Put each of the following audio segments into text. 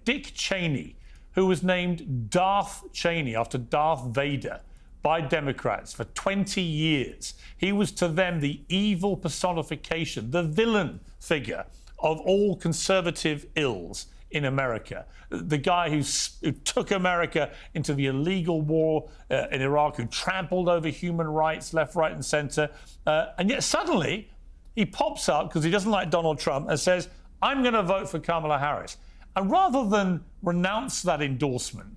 Dick Cheney, who was named Darth Cheney after Darth Vader by Democrats for 20 years. He was to them the evil personification, the villain figure of all conservative ills in America. The guy who took America into the illegal war in Iraq, who trampled over human rights left, right and centre. And yet suddenly he pops up because he doesn't like Donald Trump and says, I'm going to vote for Kamala Harris. And rather than renounce that endorsement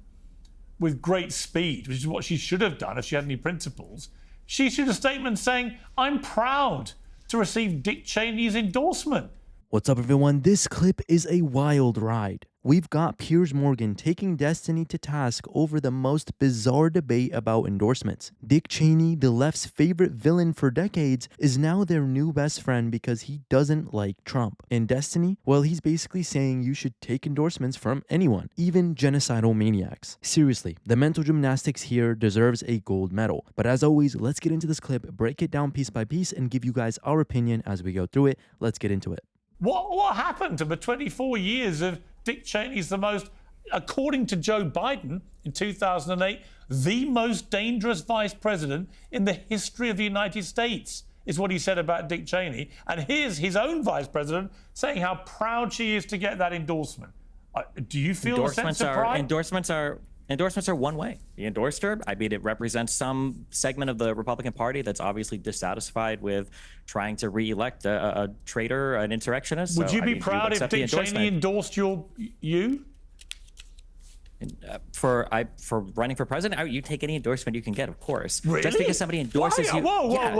with great speed, which is what she should have done if she had any principles, she issued a statement saying, I'm proud to receive Dick Cheney's endorsement. What's up, everyone? This clip is a wild ride. We've got Piers Morgan taking Destiny to task over the most bizarre debate about endorsements. Dick Cheney, the left's favorite villain for decades, is now their new best friend because he doesn't like Trump. And Destiny, well, he's basically saying you should take endorsements from anyone, even genocidal maniacs. Seriously, the mental gymnastics here deserves a gold medal. But as always, let's get into this clip, break it down piece by piece, and give you guys our opinion as we go through it. Let's get into it. What happened to the 24 years of Dick Cheney's the most, according to Joe Biden in 2008, the most dangerous vice president in the history of the United States, is what he said about Dick Cheney. And here's his own vice president saying how proud she is to get that endorsement. Do you feel a sense of pride? Endorsements are one way. He endorsed her. I mean, it represents some segment of the Republican Party that's obviously dissatisfied with trying to re-elect a traitor, an insurrectionist. Would you be proud if Dick Cheney endorsed you? For running for president, you take any endorsement you can get, of course. Really? Just because somebody endorses you,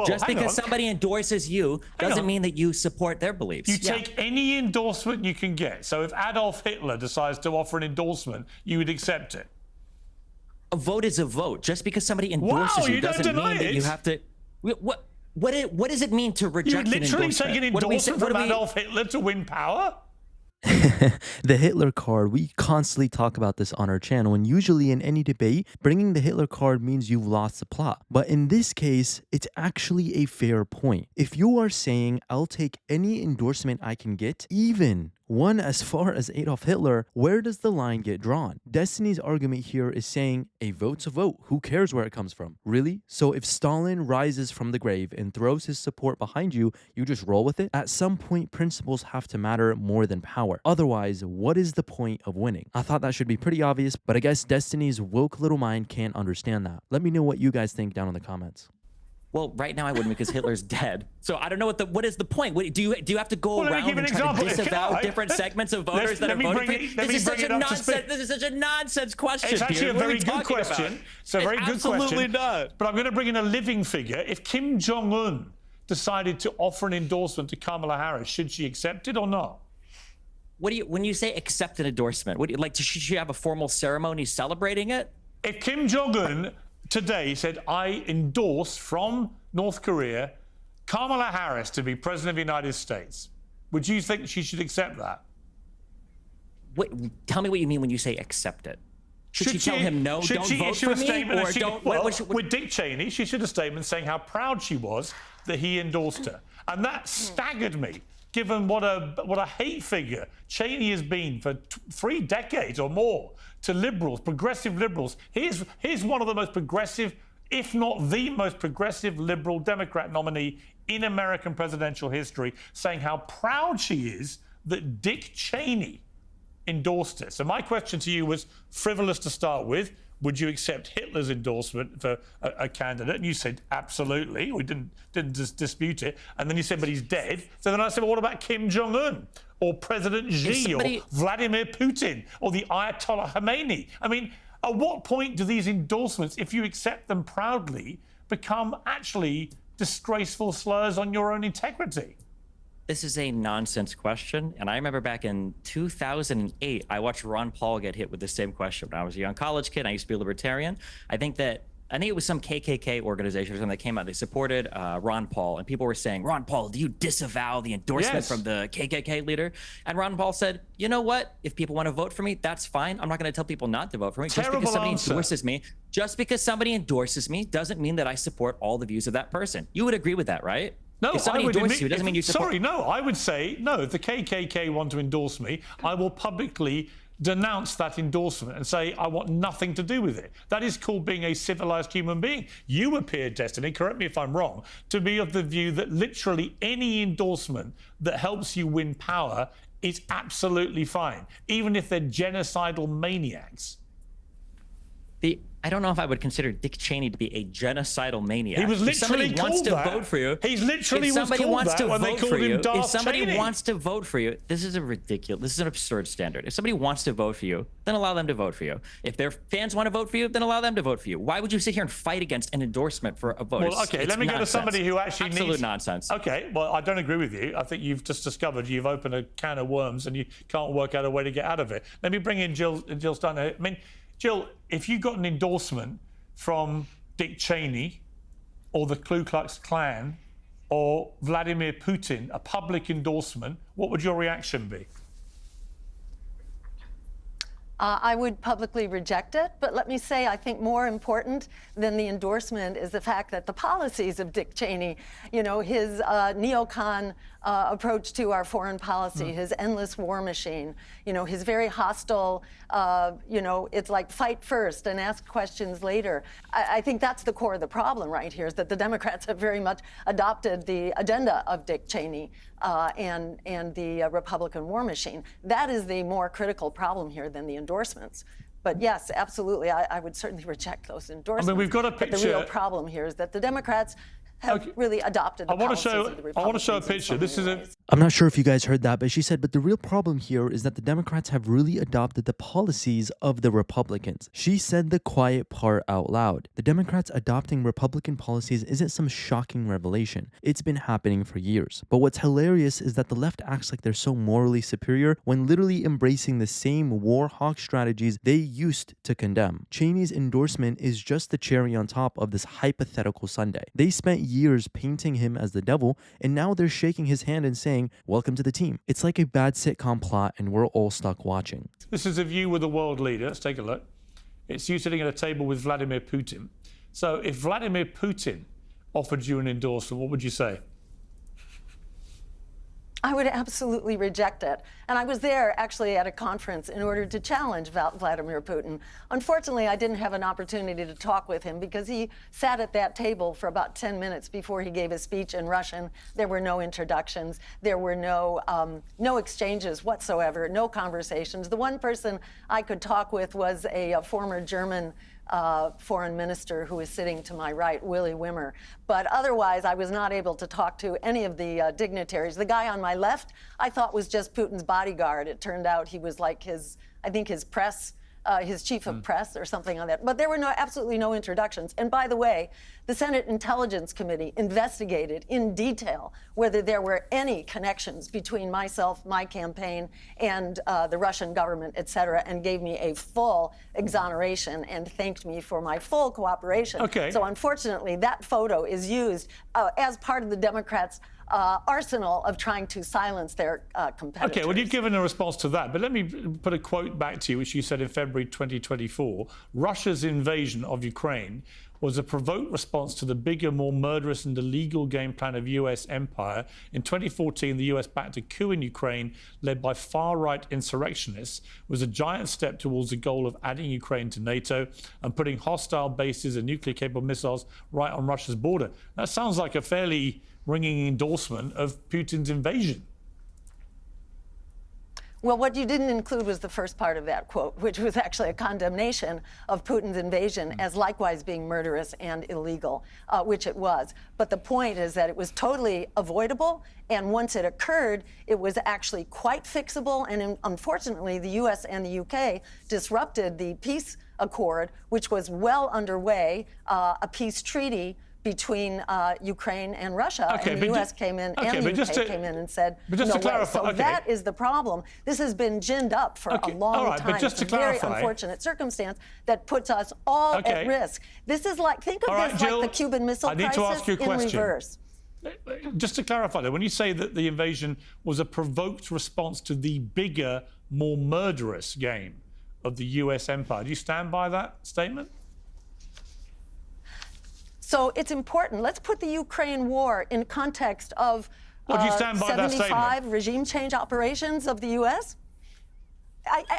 just because somebody endorses you doesn't mean that you support their beliefs. You take any endorsement you can get. So if Adolf Hitler decides to offer an endorsement, you would accept it. A vote is a vote. Just because somebody endorses you doesn't mean that you have to. What does it mean to reject an endorsement? You literally take an endorsement from Adolf Hitler to win power? The Hitler card, we constantly talk about this on our channel, and usually in any debate, bringing the Hitler card means you've lost the plot. But in this case, it's actually a fair point. If you are saying, I'll take any endorsement I can get, even one as far as Adolf Hitler, where does the line get drawn? Destiny's argument here is saying a vote's a vote. Who cares where it comes from? Really? So if Stalin rises from the grave and throws his support behind you, you just roll with it? At some point, principles have to matter more than power. Otherwise, what is the point of winning? I thought that should be pretty obvious, but I guess Destiny's woke little mind can't understand that. Let me know what you guys think down in the comments. Well, right now I wouldn't because Hitler's dead. So I don't know what is the point. Do you have to go around and try to disavow different segments of voters that are voting for you? This is such a nonsense question. It's actually a very good question. It's a very good question. Absolutely not. But I'm going to bring in a living figure. If Kim Jong-un decided to offer an endorsement to Kamala Harris, should she accept it or not? When you say accept an endorsement, should she have a formal ceremony celebrating it? If Kim Jong-un today said, I endorse from North Korea Kamala Harris to be president of the United States, would you think she should accept that? Tell me what you mean when you say accept it. Should she tell him no, don't vote for me? Or don't, with Dick Cheney, she issued a statement saying how proud she was that he endorsed her. And that staggered me, given what a hate figure Cheney has been for 3 decades or more to liberals, progressive liberals. Here's one of the most progressive, if not the most progressive liberal Democrat nominee in American presidential history, saying how proud she is that Dick Cheney endorsed her. So my question to you was frivolous to start with. Would you accept Hitler's endorsement for a candidate? And you said, absolutely. We didn't dispute it. And then you said, but he's dead. So then I said, well, what about Kim Jong-un or President Xi or Vladimir Putin or the Ayatollah Khomeini? I mean, at what point do these endorsements, if you accept them proudly, become actually disgraceful slurs on your own integrity? This is a nonsense question. And I remember back in 2008, I watched Ron Paul get hit with the same question. When I was a young college kid, I used to be a libertarian. I think it was some KKK organization or something that came out. They supported Ron Paul. And people were saying, Ron Paul, do you disavow the endorsement from the KKK leader? And Ron Paul said, you know what? If people want to vote for me, that's fine. I'm not going to tell people not to vote for me. Just because somebody endorses me doesn't mean that I support all the views of that person. You would agree with that, right? No, if somebody endorses you, doesn't mean you support. Sorry, no, I would say, no, if the KKK want to endorse me, I will publicly denounce that endorsement and say, I want nothing to do with it. That is called being a civilized human being. You appear, Destiny, correct me if I'm wrong, to be of the view that literally any endorsement that helps you win power is absolutely fine, even if they're genocidal maniacs. I don't know if I would consider Dick Cheney to be a genocidal maniac. He was literally called that. Vote for you, He's literally was called that when they called him Darth If somebody Cheney. wants to vote for you, this is an absurd standard. If somebody wants to vote for you, then allow them to vote for you. If their fans want to vote for you, then allow them to vote for you. Why would you sit here and fight against an endorsement for a vote? Well, okay, let me go to somebody who actually Absolute needs... nonsense. Okay, well, I don't agree with you. I think you've just discovered you've opened a can of worms and you can't work out a way to get out of it. Let me bring in Jill Steiner. I mean, Jill, if you got an endorsement from Dick Cheney or the Ku Klux Klan or Vladimir Putin, a public endorsement, what would your reaction be? I would publicly reject it, but let me say, I think more important than the endorsement is the fact that the policies of Dick Cheney, you know, his neocon approach to our foreign policy, his endless war machine, you know, his very hostile, you know, it's like fight first and ask questions later. I think that's the core of the problem right here, is that the Democrats have very much adopted the agenda of Dick Cheney and the Republican war machine. That is the more critical problem here than the endorsements. But yes, absolutely, I would certainly reject those endorsements. I mean, we've got a picture. But the real problem here is that the Democrats have really adopted the policies of the Republicans. I want to show a picture. This is a... I'm not sure if you guys heard that, but she said, but the real problem here is that the Democrats have really adopted the policies of the Republicans. She said the quiet part out loud. The Democrats adopting Republican policies isn't some shocking revelation. It's been happening for years. But what's hilarious is that the left acts like they're so morally superior when literally embracing the same war hawk strategies they used to condemn. Cheney's endorsement is just the cherry on top of this hypothetical sundae. They spent years painting him as the devil, and now they're shaking his hand and saying, welcome to the team. It's like a bad sitcom plot, and we're all stuck watching. This is a view with a world leader. Let's take a look. It's you sitting at a table with Vladimir Putin. So if Vladimir Putin offered you an endorsement, what would you say? I would absolutely reject it. And I was there actually at a conference in order to challenge Vladimir Putin. Unfortunately, I didn't have an opportunity to talk with him because he sat at that table for about 10 minutes before he gave his speech in Russian. There were no introductions. There were no exchanges whatsoever, no conversations. The one person I could talk with was a former German foreign minister who is sitting to my right, Willy Wimmer. But otherwise, I was not able to talk to any of the dignitaries. The guy on my left, I thought was just Putin's bodyguard. It turned out he was like his press, his chief of press or something on that. But there were absolutely no introductions. And by the way, the Senate Intelligence Committee investigated in detail whether there were any connections between myself, my campaign, and the Russian government, et cetera, and gave me a full exoneration and thanked me for my full cooperation. Okay. So unfortunately, that photo is used as part of the Democrats' arsenal of trying to silence their competitors. Okay, well, you've given a response to that, but let me put a quote back to you, which you said in February 2024. Russia's invasion of Ukraine was a provoked response to the bigger, more murderous and illegal game plan of US empire. In 2014, the US backed a coup in Ukraine led by far-right insurrectionists. It was a giant step towards the goal of adding Ukraine to NATO and putting hostile bases and nuclear-capable missiles right on Russia's border. That sounds like a fairly ringing endorsement of Putin's invasion. Well, what you didn't include was the first part of that quote, which was actually a condemnation of Putin's invasion as likewise being murderous and illegal, which it was. But the point is that it was totally avoidable, and once it occurred, it was actually quite fixable, and unfortunately, the US and the UK disrupted the peace accord, which was well underway, a peace treaty between Ukraine and Russia, okay, and the U.S. came in, and the UK came in and said, no way. So that is the problem. This has been ginned up for a long time. But just to it's a very unfortunate circumstance that puts us all at risk. This is like, think of this Jill, like the Cuban Missile Crisis in reverse. Just to clarify, though, when you say that the invasion was a provoked response to the bigger, more murderous game of the U.S. empire, do you stand by that statement? So it's important. Let's put the Ukraine war in context of Well, do you stand by that 75 statement? regime change operations of the U.S.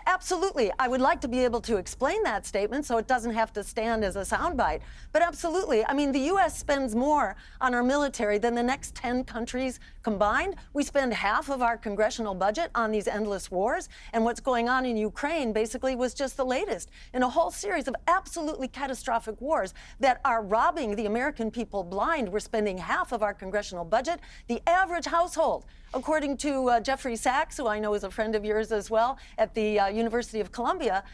Absolutely. I would like to be able to explain that statement so it doesn't have to stand as a soundbite. But absolutely. I mean, the U.S. spends more on our military than the next 10 countries combined. We spend half of our congressional budget on these endless wars. And what's going on in Ukraine basically was just the latest in a whole series of absolutely catastrophic wars that are robbing the American people blind. We're spending half of our congressional budget. The average household, according to Jeffrey Sachs, who I know is a friend of yours as well, at the University of Columbia,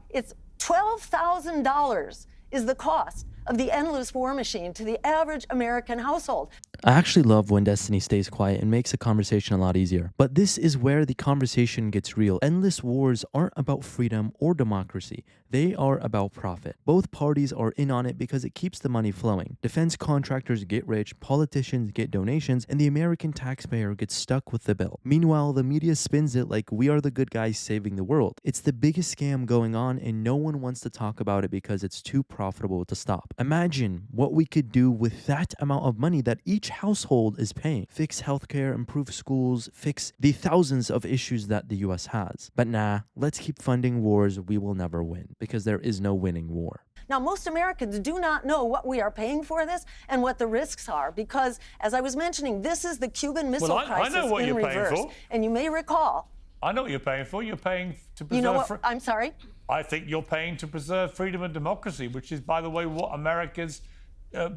it's $12,000 is the cost of the endless war machine to the average American household. I actually love when Destiny stays quiet and makes the conversation a lot easier. But this is where the conversation gets real. Endless wars aren't about freedom or democracy. They are about profit. Both parties are in on it because it keeps the money flowing. Defense contractors get rich, politicians get donations, and the American taxpayer gets stuck with the bill. Meanwhile, the media spins it like we are the good guys saving the world. It's the biggest scam going on, and no one wants to talk about it because it's too profitable to stop. Imagine what we could do with that amount of money that each household is paying. Fix healthcare, improve schools, fix the thousands of issues that the US has. But nah, let's keep funding wars we will never win, because there is no winning war. Now, most Americans do not know what we are paying for this and what the risks are, because, as I was mentioning, this is the Cuban Missile Crisis I know what in you're reverse. paying for. And you may recall. I know what you're paying for. You're paying to preserve... You know what? I'm sorry? I think you're paying to preserve freedom and democracy, which is, by the way, what America's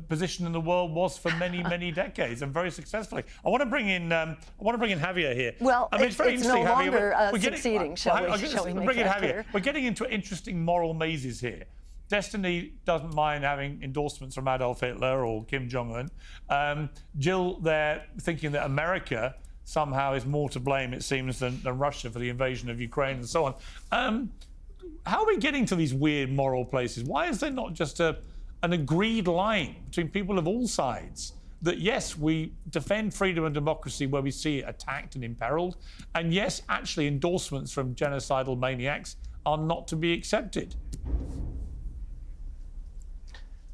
position in the world was for many, many decades, and very successfully. I want to bring in Javier here. Well, I mean, it's very interesting, no Javier. longer succeeding, shall we make that clear? We're getting into interesting moral mazes here. Destiny doesn't mind having endorsements from Adolf Hitler or Kim Jong-un. Jill, they're thinking that America somehow is more to blame, it seems, than Russia for the invasion of Ukraine and so on. How are we getting to these weird moral places? Why is there not just an agreed line between people of all sides that, yes, we defend freedom and democracy where we see it attacked and imperiled, and yes, actually endorsements from genocidal maniacs are not to be accepted?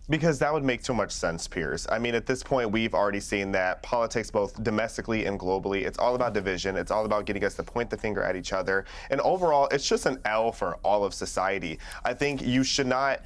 Because that would make too much sense, Piers. I mean, at this point, we've already seen that politics, both domestically and globally, it's all about division. It's all about getting us to point the finger at each other. And overall, it's just an L for all of society. I think you should not...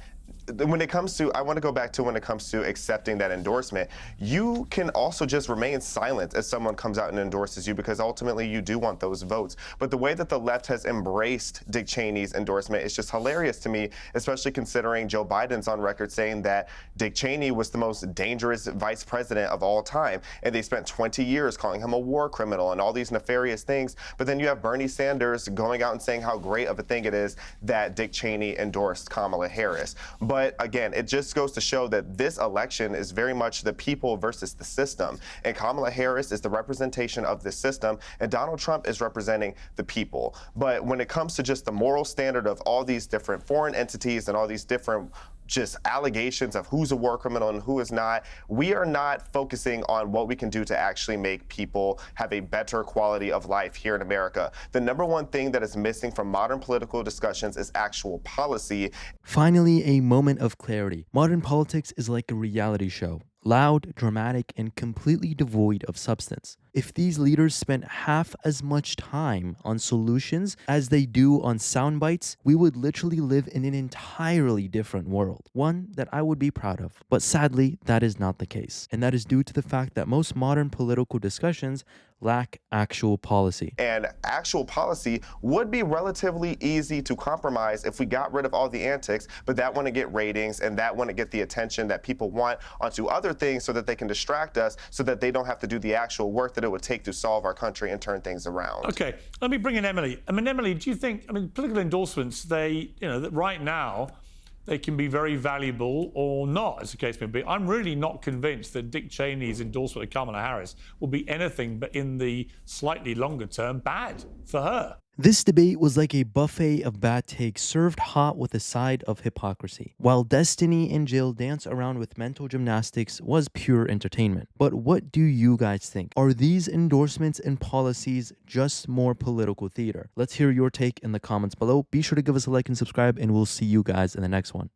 When it comes to, I want to go back to when it comes to accepting that endorsement, you can also just remain silent as someone comes out and endorses you, because ultimately you do want those votes. But the way that the left has embraced Dick Cheney's endorsement is just hilarious to me, especially considering Joe Biden's on record saying that Dick Cheney was the most dangerous vice president of all time. And they spent 20 years calling him a war criminal and all these nefarious things. But then you have Bernie Sanders going out and saying how great of a thing it is that Dick Cheney endorsed Kamala Harris. But again, it just goes to show that this election is very much the people versus the system. And Kamala Harris is the representation of the system, and Donald Trump is representing the people. But when it comes to just the moral standard of all these different foreign entities and all these different just allegations of who's a war criminal and who is not, we are not focusing on what we can do to actually make people have a better quality of life here in America. The number one thing that is missing from modern political discussions is actual policy. Finally, a moment of clarity. Modern politics is like a reality show. Loud, dramatic, and completely devoid of substance. If these leaders spent half as much time on solutions as they do on sound bites, we would literally live in an entirely different world. One that I would be proud of. But sadly, that is not the case. And that is due to the fact that most modern political discussions lack actual policy. And actual policy would be relatively easy to compromise if we got rid of all the antics, but that wouldn't get ratings and that wouldn't get the attention that people want onto other things so that they can distract us, so that they don't have to do the actual work that it would take to solve our country and turn things around. Okay, let me bring in Emily. I mean, Emily, do you think, political endorsements, they, that right now, they can be very valuable or not, as the case may be. I'm really not convinced that Dick Cheney's endorsement of Kamala Harris will be anything but, in the slightly longer term, bad for her. This debate was like a buffet of bad takes served hot with a side of hypocrisy. While Destiny and Jill dance around with mental gymnastics was pure entertainment. But what do you guys think? Are these endorsements and policies just more political theater? Let's hear your take in the comments below. Be sure to give us a like and subscribe, and we'll see you guys in the next one.